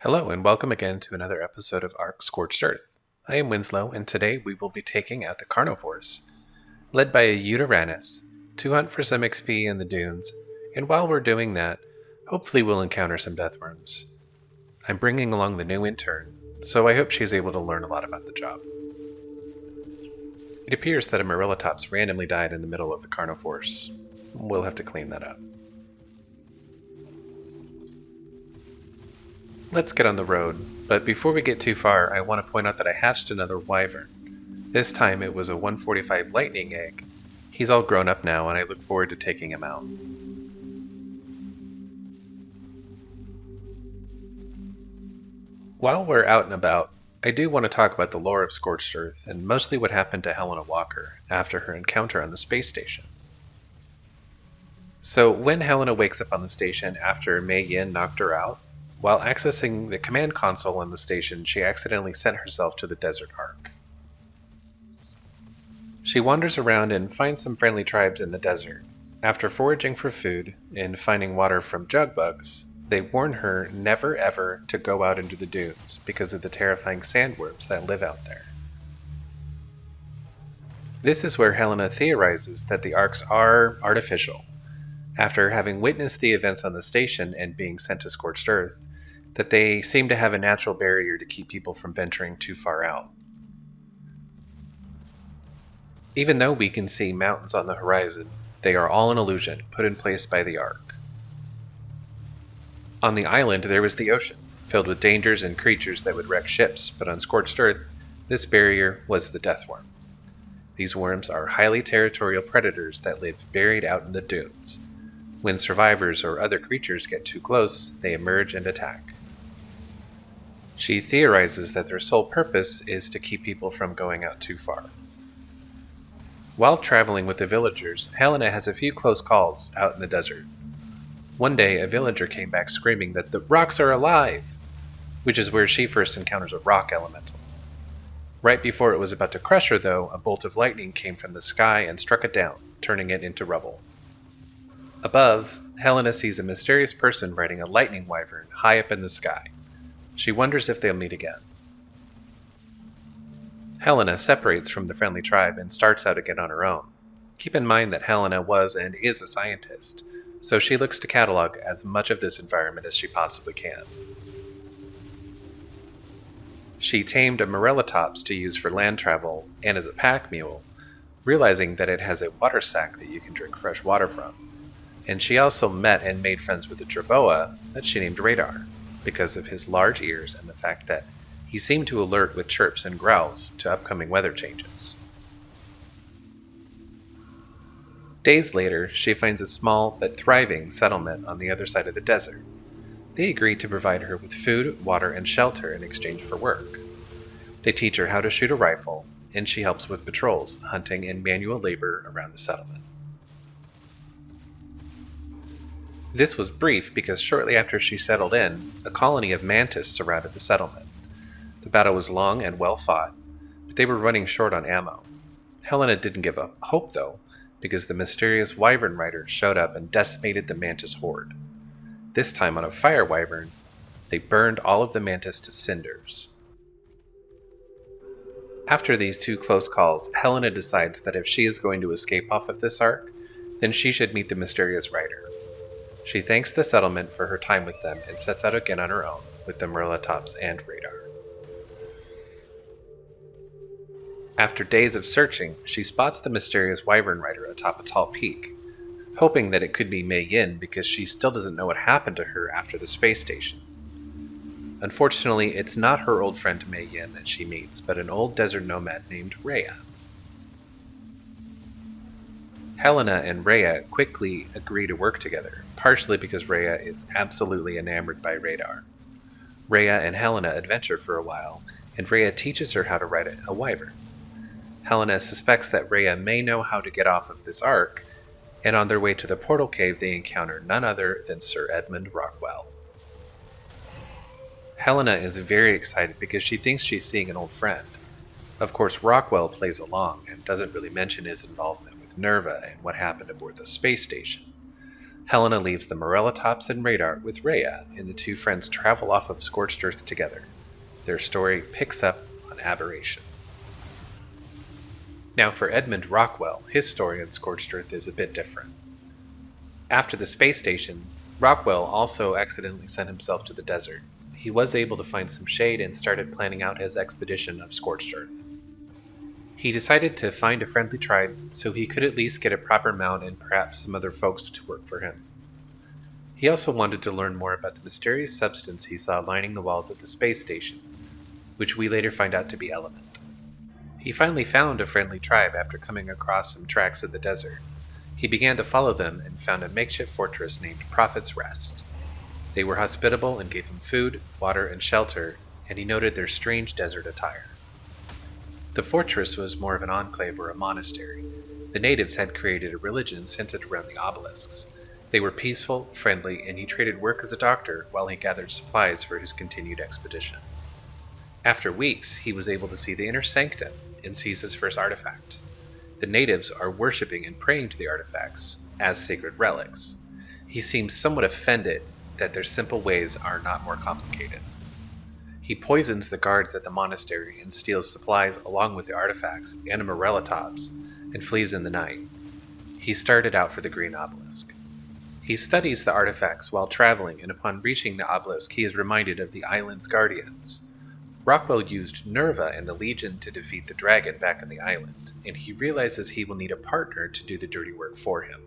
Hello, and welcome again to another episode of Ark Scorched Earth. I am Winslow, and today we will be taking out the carnivores, led by a yutyrannus, to hunt for some XP in the dunes, and while we're doing that, hopefully we'll encounter some deathworms. I'm bringing along the new intern, so I hope she is able to learn a lot about the job. It appears that a Morellatops randomly died in the middle of the carnivores. We'll have to clean that up. Let's get on the road, but before we get too far, I want to point out that I hatched another wyvern. This time it was a 145 lightning egg. He's all grown up now, and I look forward to taking him out. While we're out and about, I do want to talk about the lore of Scorched Earth, and mostly what happened to Helena Walker after her encounter on the space station. So when Helena wakes up on the station after Mei Yin knocked her out, while accessing the command console on the station, she accidentally sent herself to the desert Ark. She wanders around and finds some friendly tribes in the desert. After foraging for food and finding water from jug bugs, they warn her never ever to go out into the dunes because of the terrifying sandworms that live out there. This is where Helena theorizes that the Arks are artificial. After having witnessed the events on the station and being sent to Scorched Earth, that they seem to have a natural barrier to keep people from venturing too far out. Even though we can see mountains on the horizon, they are all an illusion put in place by the Ark. On the island there was the ocean, filled with dangers and creatures that would wreck ships, but on Scorched Earth, this barrier was the deathworm. These worms are highly territorial predators that live buried out in the dunes. When survivors or other creatures get too close, they emerge and attack. She theorizes that their sole purpose is to keep people from going out too far. While traveling with the villagers, Helena has a few close calls out in the desert. One day, a villager came back screaming that the rocks are alive, which is where she first encounters a rock elemental. Right before it was about to crush her, though, a bolt of lightning came from the sky and struck it down, turning it into rubble. Above, Helena sees a mysterious person riding a lightning wyvern high up in the sky. She wonders if they'll meet again. Helena separates from the friendly tribe and starts out again on her own. Keep in mind that Helena was and is a scientist, so she looks to catalog as much of this environment as she possibly can. She tamed a Morellatops to use for land travel and as a pack mule, realizing that it has a water sack that you can drink fresh water from. And she also met and made friends with a jerboa that she named Radar, because of his large ears and the fact that he seemed to alert with chirps and growls to upcoming weather changes. Days later, she finds a small but thriving settlement on the other side of the desert. They agree to provide her with food, water, and shelter in exchange for work. They teach her how to shoot a rifle, and she helps with patrols, hunting, and manual labor around the settlement. This was brief because shortly after she settled in, a colony of mantis surrounded the settlement. The battle was long and well fought, but they were running short on ammo. Helena didn't give up hope, though, because the mysterious wyvern rider showed up and decimated the mantis horde. This time on a fire wyvern, they burned all of the mantis to cinders. After these two close calls, Helena decides that if she is going to escape off of this ark, then she should meet the mysterious rider. She thanks the settlement for her time with them and sets out again on her own with the Morellatops and Radar. After days of searching, she spots the mysterious wyvern rider atop a tall peak, hoping that it could be Mei Yin because she still doesn't know what happened to her after the space station. Unfortunately, it's not her old friend Mei Yin that she meets, but an old desert nomad named Rhea. Helena and Rhea quickly agree to work together, partially because Rhea is absolutely enamored by Radar. Rhea and Helena adventure for a while, and Rhea teaches her how to ride a wyvern. Helena suspects that Rhea may know how to get off of this ark, and on their way to the portal cave they encounter none other than Sir Edmund Rockwell. Helena is very excited because she thinks she's seeing an old friend. Of course, Rockwell plays along and doesn't really mention his involvement with Nerva and what happened aboard the space station. Helena leaves the Morellatops and radar with Rhea, and the two friends travel off of Scorched Earth together. Their story picks up on Aberration. Now for Edmund Rockwell, his story on Scorched Earth is a bit different. After the space station, Rockwell also accidentally sent himself to the desert. He was able to find some shade and started planning out his expedition of Scorched Earth. He decided to find a friendly tribe so he could at least get a proper mount and perhaps some other folks to work for him. He also wanted to learn more about the mysterious substance he saw lining the walls of the space station, which we later find out to be element. He finally found a friendly tribe after coming across some tracks in the desert. He began to follow them and found a makeshift fortress named Prophet's Rest. They were hospitable and gave him food, water, and shelter, and he noted their strange desert attire. The fortress was more of an enclave or a monastery. The natives had created a religion centered around the obelisks. They were peaceful, friendly, and he traded work as a doctor while he gathered supplies for his continued expedition. After weeks, he was able to see the inner sanctum and sees his first artifact. The natives are worshipping and praying to the artifacts as sacred relics. He seems somewhat offended that their simple ways are not more complicated. He poisons the guards at the monastery and steals supplies along with the artifacts and a Morellatops and flees in the night. He started out for the Green Obelisk. He studies the artifacts while traveling, and upon reaching the obelisk, he is reminded of the island's guardians. Rockwell used Nerva and the Legion to defeat the dragon back on the island, and he realizes he will need a partner to do the dirty work for him.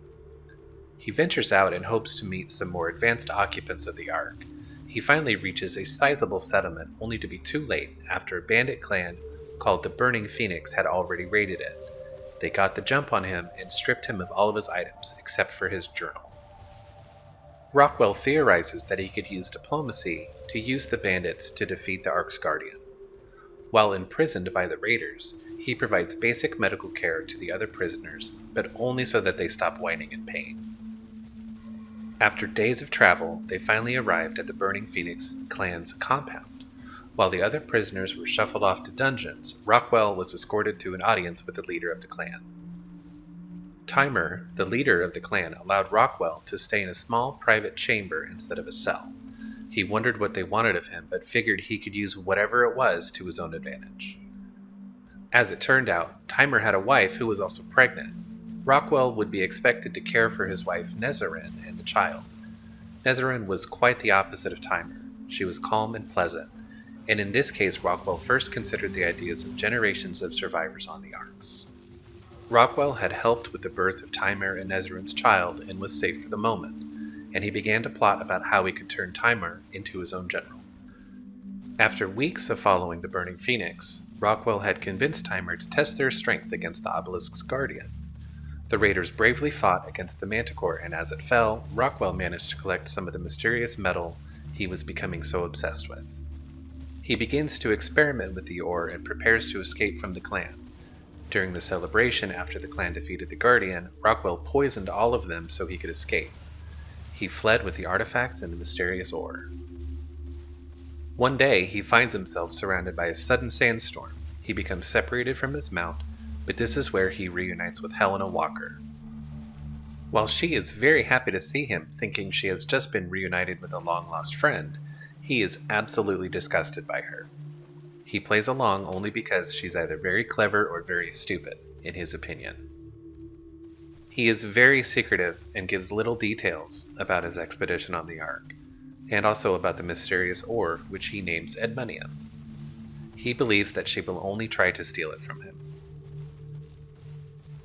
He ventures out and hopes to meet some more advanced occupants of the Ark. He finally reaches a sizable settlement, only to be too late after a bandit clan called the Burning Phoenix had already raided it. They got the jump on him and stripped him of all of his items except for his journal. Rockwell theorizes that he could use diplomacy to use the bandits to defeat the Ark's guardian. While imprisoned by the raiders, he provides basic medical care to the other prisoners, but only so that they stop whining in pain. After days of travel, they finally arrived at the Burning Phoenix clan's compound. While the other prisoners were shuffled off to dungeons, Rockwell was escorted to an audience with the leader of the clan. Timer, the leader of the clan, allowed Rockwell to stay in a small private chamber instead of a cell. He wondered what they wanted of him, but figured he could use whatever it was to his own advantage. As it turned out, Timer had a wife who was also pregnant. Rockwell would be expected to care for his wife Nezarin and the child. Nezarin was quite the opposite of Timer. She was calm and pleasant, and in this case Rockwell first considered the ideas of generations of survivors on the Arks. Rockwell had helped with the birth of Timer and Nezarin's child and was safe for the moment, and he began to plot about how he could turn Timer into his own general. After weeks of following the Burning Phoenix, Rockwell had convinced Timer to test their strength against the obelisk's guardian. The raiders bravely fought against the Manticore, and as it fell, Rockwell managed to collect some of the mysterious metal he was becoming so obsessed with. He begins to experiment with the ore and prepares to escape from the clan. During the celebration after the clan defeated the Guardian, Rockwell poisoned all of them so he could escape. He fled with the artifacts and the mysterious ore. One day, he finds himself surrounded by a sudden sandstorm. He becomes separated from his mount, but this is where he reunites with Helena Walker. While she is very happy to see him, thinking she has just been reunited with a long-lost friend, he is absolutely disgusted by her. He plays along only because she's either very clever or very stupid, in his opinion. He is very secretive and gives little details about his expedition on the Ark, and also about the mysterious ore which he names Edmundium. He believes that she will only try to steal it from him.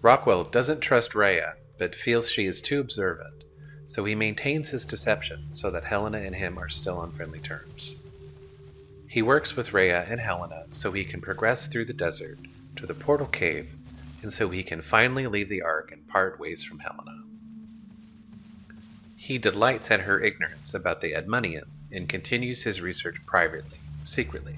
Rockwell doesn't trust Rhea, but feels she is too observant, so he maintains his deception so that Helena and him are still on friendly terms. He works with Rhea and Helena so he can progress through the desert to the portal cave, and so he can finally leave the Ark and part ways from Helena. He delights at her ignorance about the Edmundium and continues his research privately, secretly.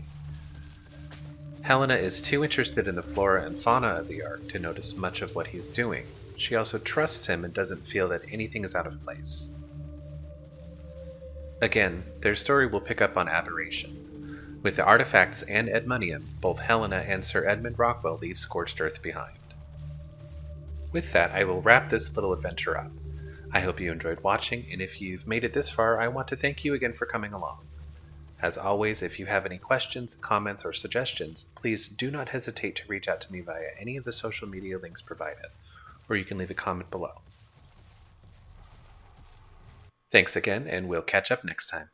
Helena is too interested in the flora and fauna of the Ark to notice much of what he's doing. She also trusts him and doesn't feel that anything is out of place. Again, their story will pick up on Aberration. With the artifacts and Edmundium, both Helena and Sir Edmund Rockwell leave Scorched Earth behind. With that, I will wrap this little adventure up. I hope you enjoyed watching, and if you've made it this far, I want to thank you again for coming along. As always, if you have any questions, comments, or suggestions, please do not hesitate to reach out to me via any of the social media links provided, or you can leave a comment below. Thanks again, and we'll catch up next time.